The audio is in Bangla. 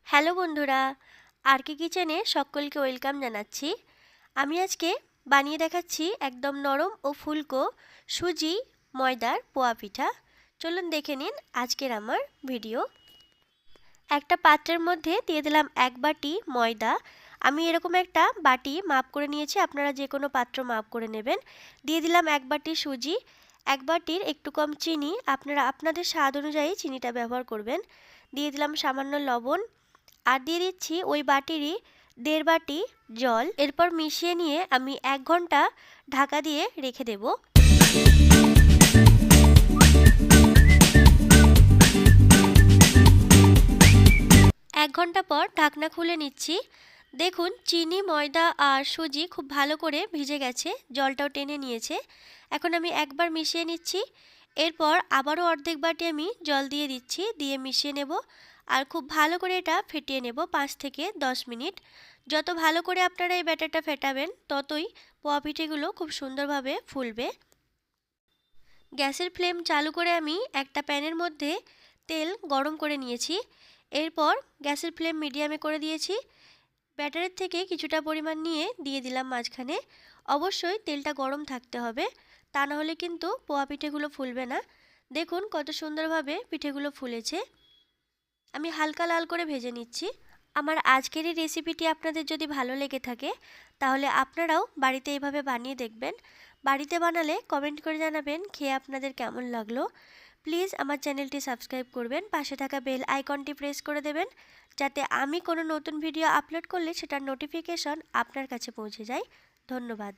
হ্যালো বন্ধুরা, আরকে কিচেনে সকলকে ওয়েলকাম জানাচ্ছি। আমি আজকে বানিয়ে দেখাচ্ছি একদম নরম ও ফুলকো সুজি ময়দার পোয়া পিঠা। চলুন দেখে নিন আজকের আমার ভিডিও। একটা পাত্রের মধ্যে দিয়ে দিলাম 1 বাটি ময়দা। আমি এরকম একটা বাটি মাপ করে নিয়েছি, আপনারা যে কোনো পাত্র মাপ করে নেবেন। দিয়ে দিলাম 1 বাটি সুজি, 1 বাটির একটু কম চিনি, আপনারা আপনাদের স্বাদ অনুযায়ী চিনিটা ব্যবহার করবেন। দিয়ে দিলাম সামান্য লবণ, আর দিয়ে দিচ্ছি ওই বাটিরই 1.5 বাটি জল। এরপর মিশিয়ে নিয়ে আমি 1 ঘন্টা ঢাকা দিয়ে রেখে দেব। 1 ঘন্টা পর ঢাকনা খুলে নিচ্ছি। দেখুন চিনি, ময়দা আর সুজি খুব ভালো করে ভিজে গেছে, জলটাও টেনে নিয়েছে। এখন আমি একবার মিশিয়ে নিচ্ছি, এরপর আবারও অর্ধেক বাটি আমি জল দিয়ে দিচ্ছি, দিয়ে মিশিয়ে নেব। আর খুব ভালো করে এটা ফেটিয়ে নেব 5 থেকে 10 মিনিট। যত ভালো করে আপনারা এই ব্যাটারটা ফেটাবেন ততই পোয়া পিঠেগুলো খুব সুন্দরভাবে ফুলবে। গ্যাসের ফ্লেম চালু করে আমি একটা প্যানের মধ্যে তেল গরম করে নিয়েছি। এরপর গ্যাসের ফ্লেম মিডিয়ামে করে দিয়েছি। ব্যাটারের থেকে কিছুটা পরিমাণ নিয়ে দিয়ে দিলাম মাঝখানে। অবশ্যই তেলটা গরম থাকতে হবে, তা না হলে কিন্তু পোয়া পিঠেগুলো ফুলবে না। দেখুন কত সুন্দরভাবে পিঠেগুলো ফুলেছে। আমি হালকা লাল করে ভেজে নিচ্ছি। আমার আজকের এই রেসিপিটি আপনাদের যদি ভালো লেগে থাকে তাহলে আপনারাও বাড়িতে এইভাবে বানিয়ে দেখবেন। বাড়িতে বানালে কমেন্ট করে জানাবেন খেয়ে আপনাদের কেমন লাগলো। প্লিজ আমার চ্যানেলটি সাবস্ক্রাইব করবেন, পাশে থাকা বেল আইকনটি প্রেস করে দেবেন যাতে আমি কোনো নতুন ভিডিও আপলোড করলে সেটার নোটিফিকেশন আপনার কাছে পৌঁছে যায়। ধন্যবাদ।